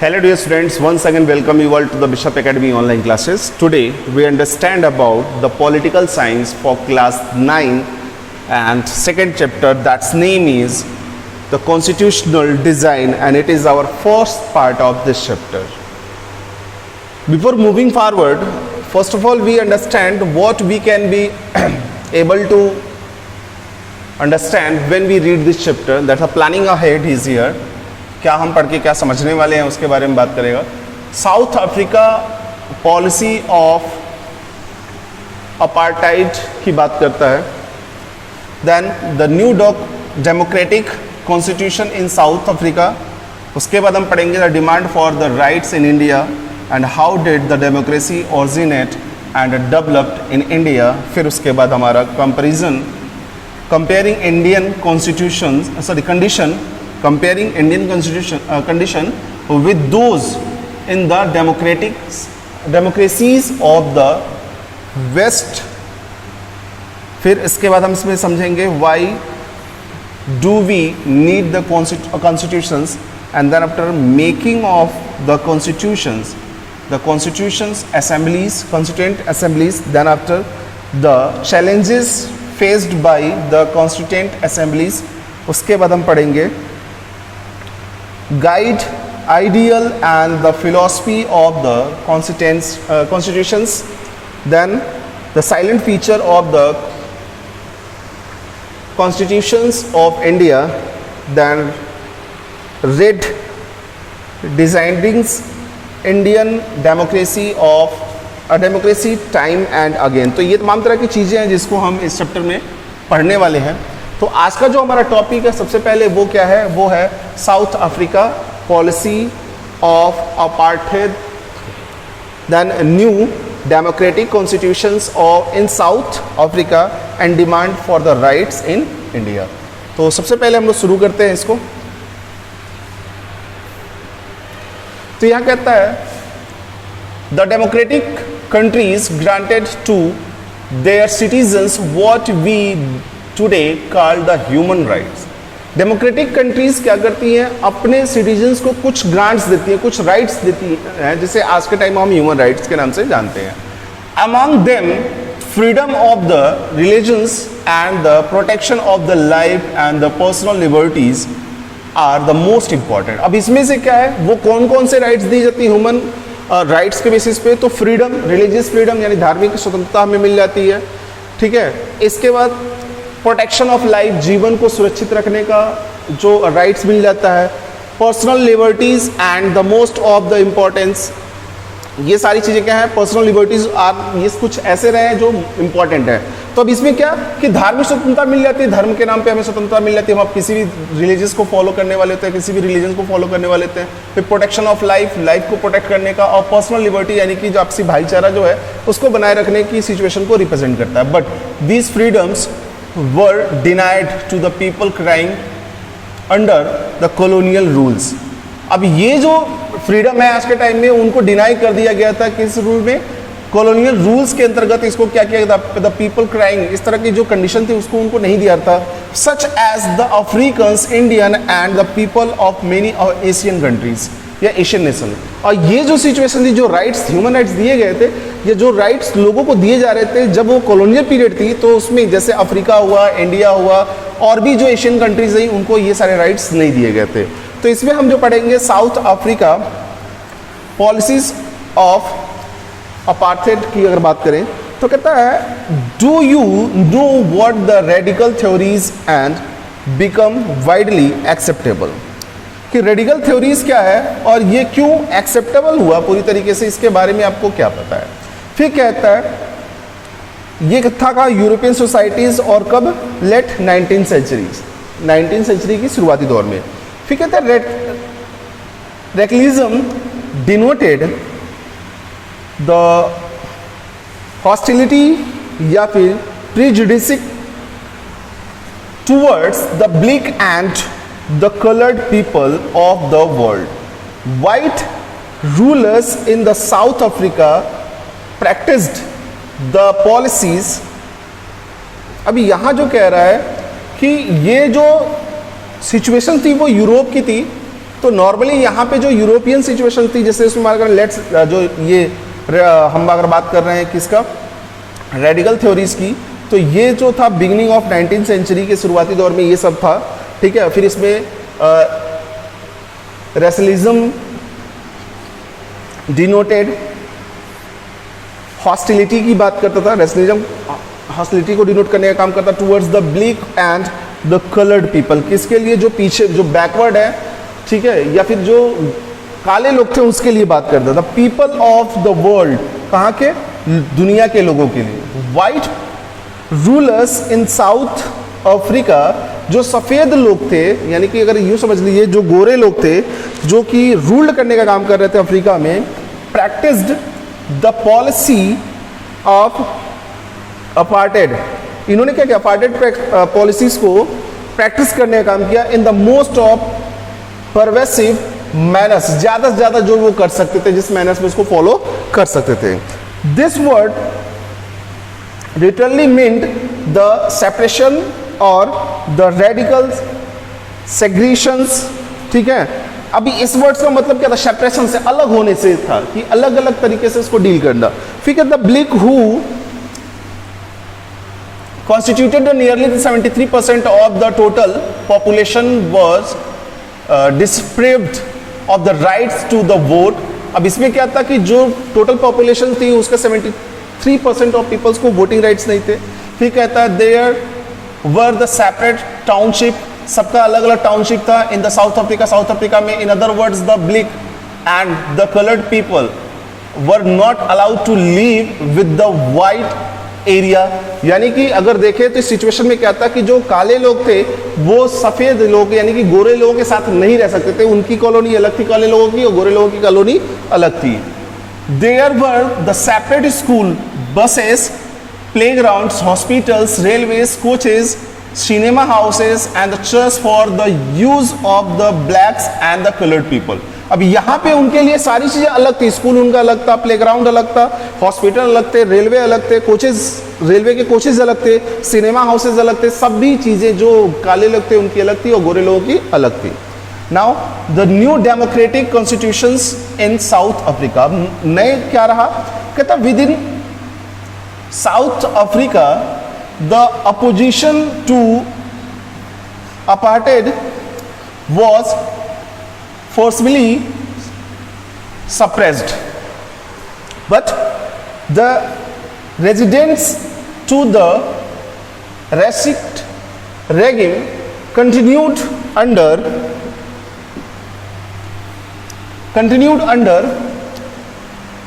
Hello dear students, once again welcome you all to the Bishop Academy online classes. Today we understand about the political science for class 9 and second chapter, that's name is the constitutional design, and it is our first part of this chapter. Before moving forward, first of all we understand what we can be able to understand when we read this chapter. That's a planning ahead is here. क्या हम पढ़ के क्या समझने वाले हैं उसके बारे में बात करेगा. South Africa policy of apartheid की बात करता है. Then the new democratic constitution in South Africa. उसके बाद हम पढ़ेंगे the demand for the rights in India and how did the democracy originate and developed in India. फिर उसके बाद हमारा comparison comparing Indian constitution condition comparing Indian condition with those in the democracies of the West. फिर इसके बाद हम इसमें समझेंगे why do we need the constitutions, and then after making of the constitutions assemblies, constituent assemblies, then after the challenges faced by the constituent assemblies. उसके बाद हम पढ़ेंगे guide, ideal and the philosophy of the constitutions, then the silent feature of the constitutions of India, then read designing Indian democracy of a democracy time and again. तो ये तमाम तरह की चीज़ें हैं जिसको हम इस चैप्टर में पढ़ने वाले हैं. तो आज का जो हमारा टॉपिक है सबसे पहले वो क्या है, वो है South Africa policy of apartheid, then new democratic constitutions of in South Africa and demand for the rights in India. तो सबसे पहले हम लोग शुरू करते हैं इसको. तो यहाँ कहता है the democratic countries granted to their citizens what we today called the human rights. Democratic countries क्या करती हैं, अपने सिटीजन्स को कुछ ग्रांट्स देती हैं, कुछ राइट्स देती हैं, जिसे आज के टाइम हम ह्यूमन राइट्स के नाम से जानते हैं. Among them freedom of the religions and the protection of the life and the personal liberties are the most important. अब इसमें से क्या है, वो कौन कौन से राइट्स दी जाती हैं ह्यूमन राइट्स के बेसिस पे. तो फ्रीडम, रिलीजियस फ्रीडम यानी धार्मिक स्वतंत्रता हमें मिल जाती है, ठीक है. इसके बाद प्रोटेक्शन ऑफ लाइफ, जीवन को सुरक्षित रखने का जो राइट्स मिल जाता है. Personal liberties and the most of the importance, ये सारी चीज़ें क्या है, पर्सनल लिबर्टीज आर, ये कुछ ऐसे रहे हैं जो इम्पोर्टेंट है. तो अब इसमें क्या कि धार्मिक स्वतंत्रता मिल जाती है, धर्म के नाम पे हमें स्वतंत्रता मिल जाती है, हम आप किसी भी रिलीजियस को फॉलो करने वाले होते हैं, किसी भी रिलीजन को फॉलो करने वाले होते हैं. फिर प्रोटेक्शन ऑफ लाइफ, लाइफ को प्रोटेक्ट करने का, और पर्सनल लिबर्टी यानी कि जो आपसी भाईचारा जो है उसको बनाए रखने की सिचुएशन को रिप्रेजेंट करता है. But these freedoms were denied to the people crying under the colonial rules. अब ये जो फ्रीडम है आज के टाइम में उनको डिनाई कर दिया गया था, किस रूल में, कॉलोनियल रूल्स के अंतर्गत. इसको क्या किया गया था, द पीपल क्राइंग, इस तरह की जो कंडीशन थी उसको उनको नहीं दिया था. Such as the Africans, Indian and the people of many Asian countries या एशियन नेशन. और ये जो सिचुएशन थी, जो राइट्स, ह्यूमन राइट्स दिए गए थे, ये जो राइट्स लोगों को दिए जा रहे थे जब वो कॉलोनियल पीरियड थी, तो उसमें जैसे अफ्रीका हुआ, इंडिया हुआ, और भी जो एशियन कंट्रीज रही उनको ये सारे राइट्स नहीं दिए गए थे. तो इसमें हम जो पढ़ेंगे south Africa policies of apartheid की अगर बात करें तो कहता है do you know what the radical theories and become widely acceptable. कि रेडिकल थ्योरीज क्या है और ये क्यों एक्सेप्टेबल हुआ पूरी तरीके से, इसके बारे में आपको क्या पता है. फिर कहता है ये कथा का यूरोपियन सोसाइटीज और कब, लेट 19th सेंचुरी की शुरुआती दौर में. फिर कहता है रेकलिज्म डिनोटेड द हॉस्टिलिटी या फिर prejudice towards the black and the colored people of the world. White rulers in the South Africa practiced the policies. अभी यहाँ जो कह रहा है कि ये जो सिचुएशन थी वो यूरोप की थी, तो नॉर्मली यहाँ पे जो यूरोपियन सिचुएशन थी, जैसे उसमें अगर लेट्स जो ये हम अगर बात कर रहे हैं किसका, रेडिकल थ्योरीज की, तो ये जो था बिगिनिंग ऑफ 19th सेंचुरी के शुरुआती दौर में ये सब था, ठीक है। फिर इसमें रेसलिज्म डिनोटेड हॉस्टिलिटी की बात करता था, रेसलिज्म हॉस्टिलिटी को डिनोट करने का काम करता towards the black and the coloured people, किसके लिए, जो पीछे जो बैकवर्ड है, ठीक है, या फिर जो काले लोग थे उसके लिए बात करता था। पीपल ऑफ द वर्ल्ड, कहाँ के, दुनिया के लोगों के लिए। वाइट रूलर्स इन साउथ अफ्रीका, जो सफ़ेद लोग थे, यानी कि अगर यूँ समझ लीजिए जो गोरे लोग थे जो कि रूल करने का काम कर रहे थे अफ्रीका में, practised the policy of aparted. इन्होंने क्या किया, अपार्टेड पॉलिसीज को प्रैक्टिस करने का काम किया इन the most of pervasive manners, ज़्यादा से ज़्यादा जो वो कर सकते थे, जिस मैनर्स में उसको फॉलो कर सकते थे। This word literally meant the separation और द रेडिकल सेग्रीशंस, ठीक है। अभी इस वर्ड्स का मतलब क्या था, सेपरेशन से, अलग होने से था, कि अलग अलग तरीके से इसको डील करना। फिर the black who constituted nearly 73% of the total population was deprived of the rights to the vote। अब इसमें क्या था कि जो टोटल पॉपुलेशन थी उसका 73% ऑफ पीपल्स को वोटिंग राइट्स नहीं थे। फिर कहता है there were the separate township, सबका अलग अलग टाउनशिप था in the South Africa. South Africa में in other words the black and the coloured people were not allowed to live with the white area, यानी कि अगर देखें तो इस सिचुएशन में क्या था कि जो काले लोग थे वो सफ़ेद लोग यानी कि गोरे लोगों के साथ नहीं रह सकते थे, उनकी कॉलोनी अलग थी काले लोगों की, और गोरे लोगों की कॉलोनी अलग थी। There were the separate school, buses, playgrounds, hospitals, railways, coaches, cinema houses and the church for the use of the blacks and the coloured people. अब यहाँ पे उनके लिए सारी चीज़ें अलग थी, स्कूल उनका अलग था, प्लेग्राउंड अलग था, हॉस्पिटल अलग थे, रेलवे अलग थे, कोचेज, रेलवे के कोचेज अलग थे, सिनेमा हाउसेज अलग थे, सभी चीज़ें जो काले लोग थे उनकी अलग थी और गोरे लोगों की अलग थी। Now the new democratic constitutions in South Africa, नए क्या रहा, कहता with in South Africa the opposition to apartheid was forcibly suppressed, but the residents to the racist regime continued under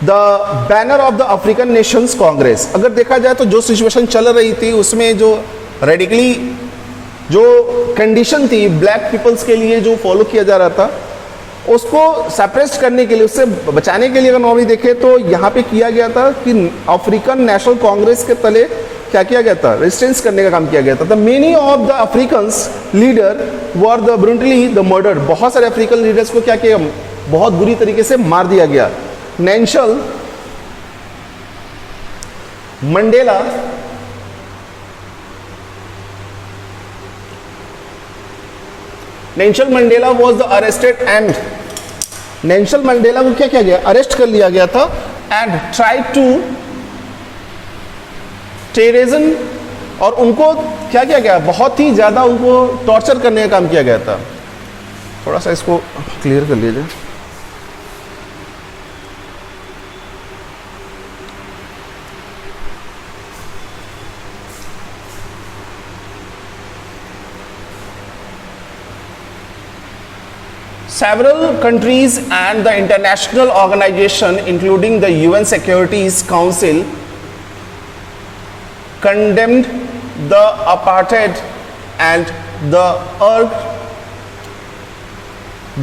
the banner of the African Nations Congress। अगर देखा जाए तो जो situation चल रही थी उसमें जो रेडिकली जो कंडीशन थी ब्लैक पीपल्स के लिए जो फॉलो किया जा रहा था उसको सप्रेस करने के लिए, उससे बचाने के लिए अगर नॉर्मली देखें तो यहाँ पे किया गया था कि अफ्रीकन नेशनल कांग्रेस के तले क्या किया गया था, रेजिस्टेंस करने का काम किया गया था। The many of the Africans leader were the brutally the murder, बहुत सारे अफ्रीकन लीडर्स को क्या किया, बहुत बुरी तरीके से मार दिया गया। Nelson Mandela Nelson Mandela was the arrested and Nelson Mandela को क्या किया गया, अरेस्ट कर लिया गया था एंड ट्राई टू टेररिज्म, और उनको क्या किया गया, बहुत ही ज़्यादा उनको टॉर्चर करने का काम किया गया था। थोड़ा सा इसको क्लियर कर लीजिए। Several countries and the international organization, including the UN Security Council, condemned the apartheid and urged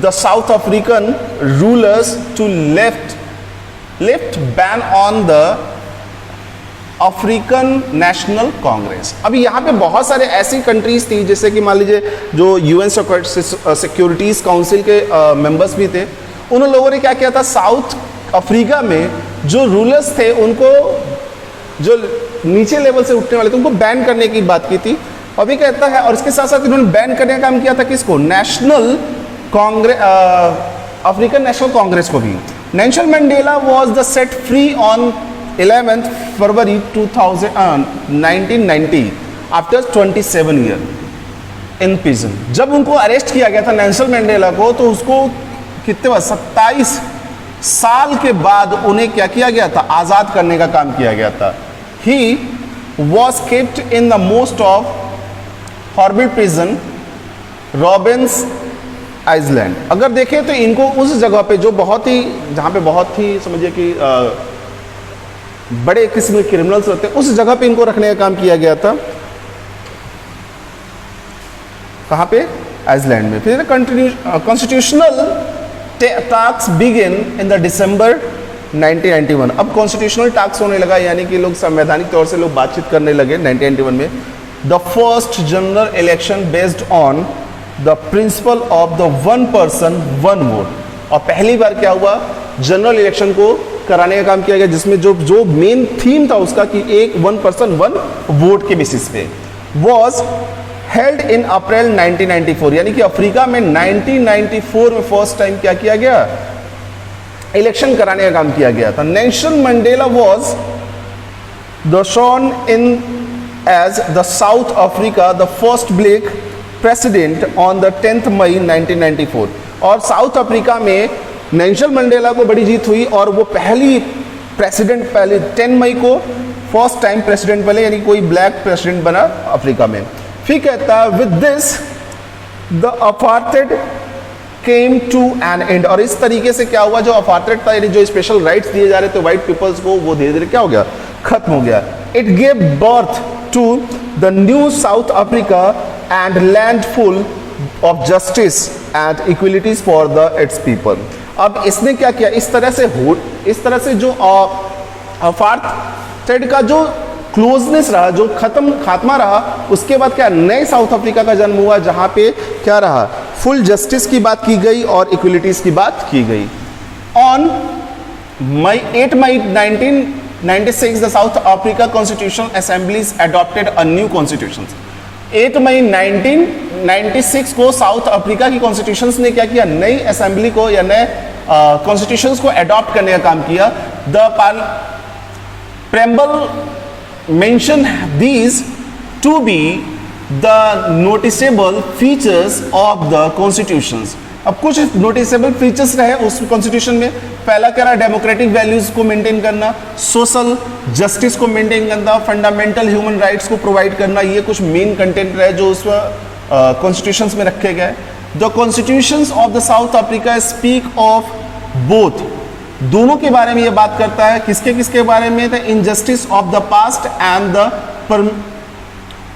the South African rulers to lift ban on the African national Congress. अभी यहाँ पे बहुत सारे ऐसी कंट्रीज थी जैसे कि मान लीजिए जो यूएन सिक्योरिटीज काउंसिल के मेंबर्स भी थे, उन लोगों ने क्या किया था, साउथ अफ्रीका में जो रूलर्स थे उनको, जो नीचे लेवल से उठने वाले थे, उनको बैन करने की बात की थी। अभी कहता है, और इसके साथ साथ इन्होंने बैन करने का काम किया था किसको, national Congress, African national Congress को भी। Nelson Mandela was the set free on 11 February 1990 after 27 year in prison. जब उनको अरेस्ट किया गया था नेल्सन मंडेला को, तो उसको कितने बार 27 साल के बाद उन्हें क्या किया गया था, आज़ाद करने का काम किया गया था। He was kept in the most of horrible prison Robben Island. अगर देखें तो इनको उस जगह पे जो बहुत ही, जहाँ पे बहुत ही समझिए कि बड़े किस्म के क्रिमिनल्स रहते हैं, उस जगह पे इनको रखने का काम किया गया था। कहाँ पे, आइसलैंड में। फिर constitutional tax begin in the दिसंबर 1991। अब कॉन्स्टिट्यूशनल टैक्स होने लगा, यानी कि लोग संवैधानिक तौर से लोग बातचीत करने लगे 1991 में। The first general election based on the principle of the one person one vote. और पहली बार क्या हुआ, जनरल इलेक्शन को कराने का काम किया गया, जिसमें जो मेन थीम था उसका कि एक वन पर्सन वन वोट के बेसिस पे। वॉज हेल्ड इन अप्रैल 1994, यानी कि अफ्रीका में 1994 में फर्स्ट टाइम क्या किया गया, इलेक्शन कराने का काम किया गया था। Nelson Mandela was the sworn in as the South Africa the first black president on the 10 May 1994। और साउथ अफ्रीका में नेल्सन मंडेला को बड़ी जीत हुई और वो पहली प्रेसिडेंट, पहले 10 मई को फर्स्ट टाइम प्रेसिडेंट बने, यानी कोई ब्लैक प्रेसिडेंट बना अफ्रीका में। फिर कहता है with this the apartheid came to an end. और इस तरीके से क्या हुआ, जो अपार्थाइड था, यानी जो स्पेशल राइट्स दिए जा रहे थे व्हाइट पीपल्स को, वो धीरे धीरे क्या हो गया, खत्म हो गया। It gave birth to the new South Africa and land full of justice and equalities for the its people. अब इसने क्या किया, इस तरह से जो अपार्थाइड का जो क्लोजनेस रहा, जो खात्मा रहा, उसके बाद क्या नए साउथ अफ्रीका का जन्म हुआ, जहां पे क्या रहा, फुल जस्टिस की बात की गई और इक्वलिटीज की बात की गई। On 8 May 1996 the South Africa constitutional assemblies adopted a new constitution. 8 मई 1996 को साउथ अफ्रीका की कॉन्स्टिट्यूशन ने क्या किया, नई असेंबली को या नए कॉन्स्टिट्यूशन को अडॉप्ट करने का काम किया। The preamble mention these to be the noticeable features of the constitutions। अब कुछ नोटिसेबल फीचर्स रहे उस कॉन्स्टिट्यूशन में। पहला क्या रहा, डेमोक्रेटिक वैल्यूज को मेंटेन करना, सोशल जस्टिस को मेंटेन करना, फंडामेंटल ह्यूमन राइट्स को प्रोवाइड करना, ये कुछ मेन कंटेंट रहे जो उस कॉन्स्टिट्यूशंस में रखे गए। The constitutions of the South Africa speak of both, दोनों के बारे में ये बात करता है। किसके बारे में, the injustice of the past and the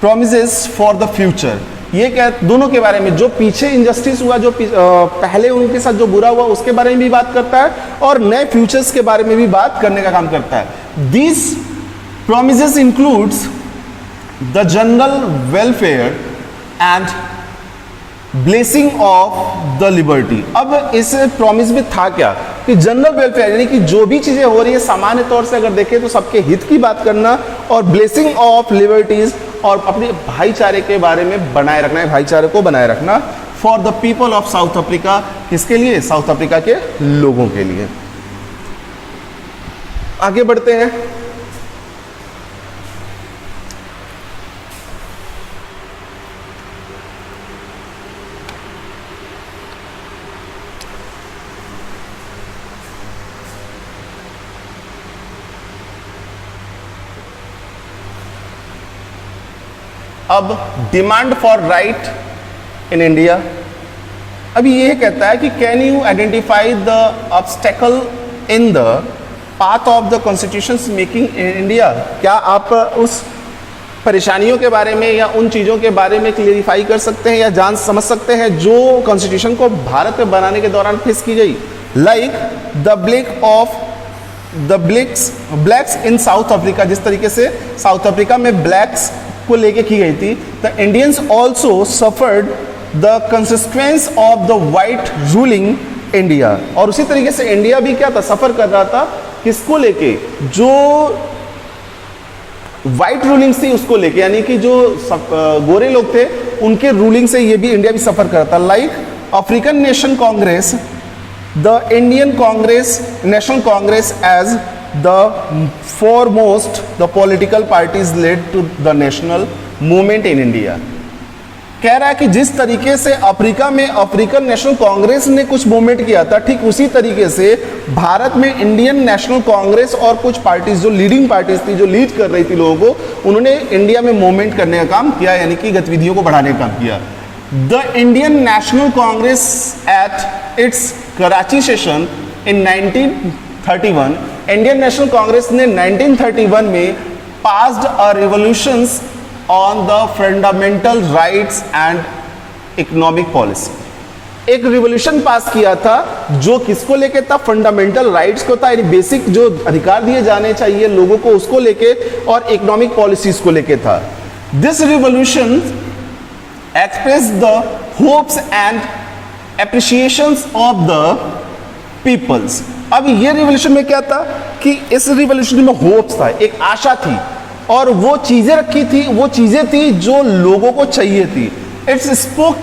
promises for the future. ये क्या, दोनों के बारे में, जो पीछे इनजस्टिस हुआ, जो पहले उनके साथ जो बुरा हुआ, उसके बारे में भी बात करता है और नए फ्यूचर्स के बारे में भी बात करने का काम करता है। This promises includes the general welfare and blessing of the liberty. अब इस प्रॉमिस में था क्या कि जनरल वेलफेयर, यानी कि जो भी चीजें हो रही है सामान्य तौर से अगर देखें तो सबके हित की बात करना, और ब्लेसिंग ऑफ लिबर्टीज, और अपने भाईचारे के बारे में बनाए रखना है, भाईचारे को बनाए रखना for the people of south Africa. किसके लिए, साउथ अफ्रीका के लोगों के लिए। आगे बढ़ते हैं। अब demand for right in India, अभी यह कहता है कि can you identify the obstacle in the path of the constitution making in India. क्या आप उस परेशानियों के बारे में या उन चीज़ों के बारे में क्लियरिफाई कर सकते हैं या जान समझ सकते हैं जो कॉन्स्टिट्यूशन को भारत में बनाने के दौरान फेस की गई। Like the blacks in South Africa, जिस तरीके से साउथ अफ्रीका में ब्लैक्स को लेके की गई थी। The Indians also suffered the consequence of the white ruling India. और उसी तरीके से इंडिया भी क्या था, सफर कर रहा था, किसको लेके, जो वाइट रूलिंग्स थी उसको लेके, यानी कि जो गोरे लोग थे उनके रूलिंग से ये भी इंडिया भी सफर कर रहा था। Like African nation congress the Indian congress national congress as the foremost the political parties led to the national movement in India। कह रहा है कि जिस तरीके से अफ्रीका में अफ्रीकन नेशनल कांग्रेस ने कुछ मूवमेंट किया था, ठीक उसी तरीके से भारत में इंडियन नेशनल कांग्रेस और कुछ पार्टीज जो लीडिंग पार्टीज थी, जो लीड कर रही थी लोगों को, उन्होंने इंडिया में मूवमेंट करने का काम किया, यानी कि गतिविधियों को बढ़ाने का काम किया। The Indian national Congress at its Karachi session in 1931, Indian national Congress ने 1931 में passed a revolutions on the fundamental rights and economic policy. एक रिवोल्यूशन पास किया था जो किसको लेके था? फंडामेंटल राइट्स को था, यानी बेसिक जो अधिकार दिए जाने चाहिए लोगों को उसको लेके, और इकोनॉमिक पॉलिसीज को लेके था। This revolution express the hopes and appreciations of the peoples. अब ये रिवोल्यूशन में क्या था कि इस रिवोल्यूशन में होप्स था, एक आशा थी, और वो चीजें रखी थी, वो चीजें थी जो लोगों को चाहिए थी। It's spoke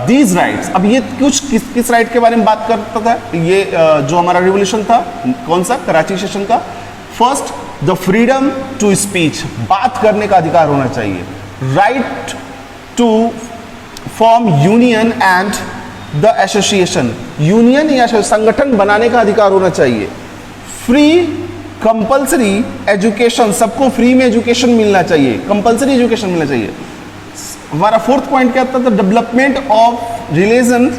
these rights. अब ये कुछ किस राइट के बारे में बात करता था? ये जो हमारा रिवोल्यूशन था, कौन सा? कराची सेशन का। First, the freedom to speech, बात करने का अधिकार होना चाहिए। Right to form union and the association, union या संगठन बनाने का अधिकार होना चाहिए। फ्री कंपल्सरी एजुकेशन, सबको फ्री में एजुकेशन मिलना चाहिए, कंपल्सरी एजुकेशन मिलना चाहिए। हमारा फोर्थ पॉइंट क्या था? डेवलपमेंट ऑफ रिलीजन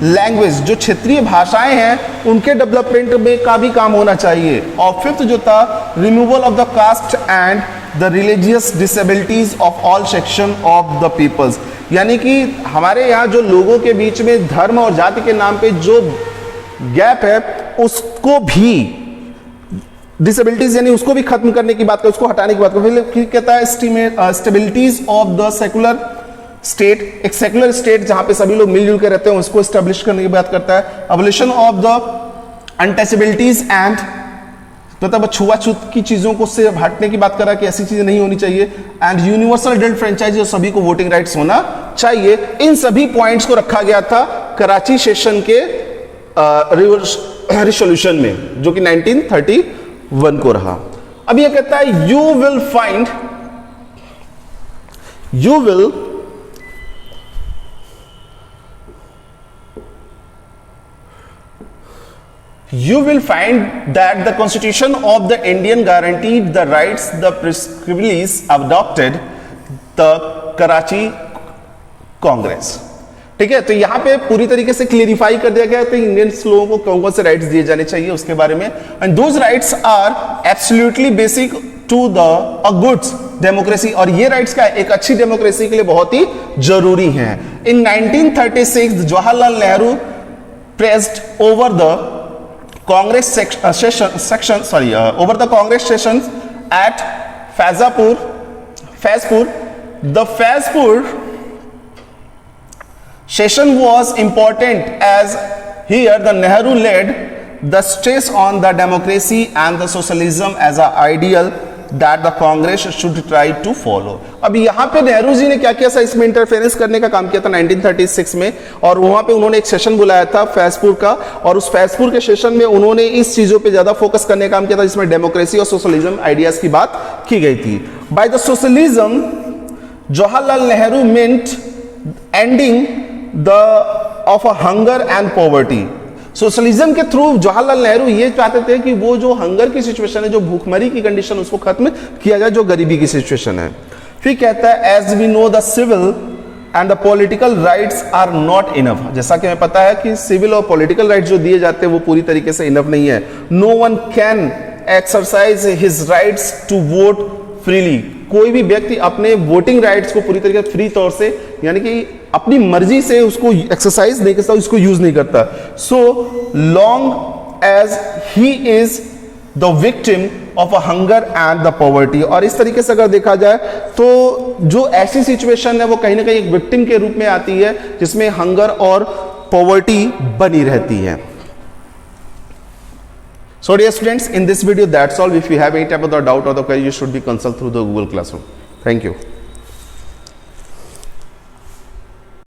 लैंग्वेज, जो क्षेत्रीय भाषाएं हैं उनके डेवलपमेंट में का भी काम होना चाहिए। और फिफ्थ जो था, removal of the caste and the religious disabilities of all section of the peoples, यानी कि हमारे यहाँ जो लोगों के बीच में धर्म और जाति के नाम पे जो गैप है उसको भी, डिसेबिलिटीज यानी उसको भी खत्म करने की बात कर, उसको हटाने की बात कर। फिर कहता है stabilities of the secular state, एक सेकुलर स्टेट जहां पे सभी लोग मिलजुल के रहते हैं उसको स्टैब्लिश करने की बात करता है। अबोलिशन ऑफ द अनटचेबिलिटीज एंड, मतलब छुआछूत की चीजों को से हटने की बात कर रहा है कि ऐसी चीजें नहीं होनी चाहिए। एंड यूनिवर्सल एडल्ट फ्रेंचाइज, सभी को वोटिंग राइट्स होना चाहिए। इन सभी पॉइंट्स को रखा गया था कराची सेशन के रिसोल्यूशन में, जो कि 1931 को रहा। अब यह कहता है you will find, you will find that the constitution of the Indian guaranteed the rights the prescriptions adopted the Karachi Congress। ठीक है, तो यहां पे पूरी तरीके से क्लियरिफाई कर दिया गया है इंडियन लोगों को कौन कौन से राइट्स दिए जाने चाहिए उसके बारे में। And those rights are absolutely basic to the a good democracy, और ये राइट्स का एक अच्छी डेमोक्रेसी के लिए बहुत ही जरूरी हैं। इन 1936 Jawaharlal Nehru pressed over the Congress over the Congress sessions at Fazpur. The Fazpur session was important as here the Nehru laid the stress on the democracy and the socialism as an ideal that the Congress should try to follow। अब यहाँ पे नेहरू जी ने क्या किया था? इसमें interference करने का काम किया था 1936 में, और वहां पे उन्होंने एक सेशन बुलाया था फैजपुर का, और उस फैजपुर के सेशन में उन्होंने इस चीजों पे ज्यादा फोकस करने का काम किया था जिसमें डेमोक्रेसी और सोशलिज्म आइडियाज की बात की गई थी। By the socialism Jawaharlal Nehru meant ending the of a hunger and poverty. Socialism के थ्रू जवाहरलाल नेहरू ये चाहते थे कि वो जो हंगर की सिचुएशन है, जो भूखमरी की कंडीशन, उसको खत्म किया जाए, जो गरीबी की सिचुएशन है। फिर कहता है as we know the civil and the political rights are not enough. जैसा कि हमें पता है कि सिविल और पॉलिटिकल राइट्स जो दिए जाते हैं वो पूरी तरीके से इनफ नहीं है। No one can exercise his rights to vote freely, कोई भी व्यक्ति अपने वोटिंग राइट्स को पूरी तरीके से फ्री तौर से, यानी कि अपनी मर्जी से उसको एक्सरसाइज नहीं करता, उसको यूज नहीं करता। So long as he is the victim of a hunger and the poverty. और इस तरीके से अगर देखा जाए तो जो ऐसी सिचुएशन है वो कहीं ना कहीं एक विक्टिम के रूप में आती है जिसमें हंगर और पॉवर्टी बनी रहती है। So dear students, in this video that's all. If you have any type of the doubt or the query, you should be consult through the Google Classroom. Thank you.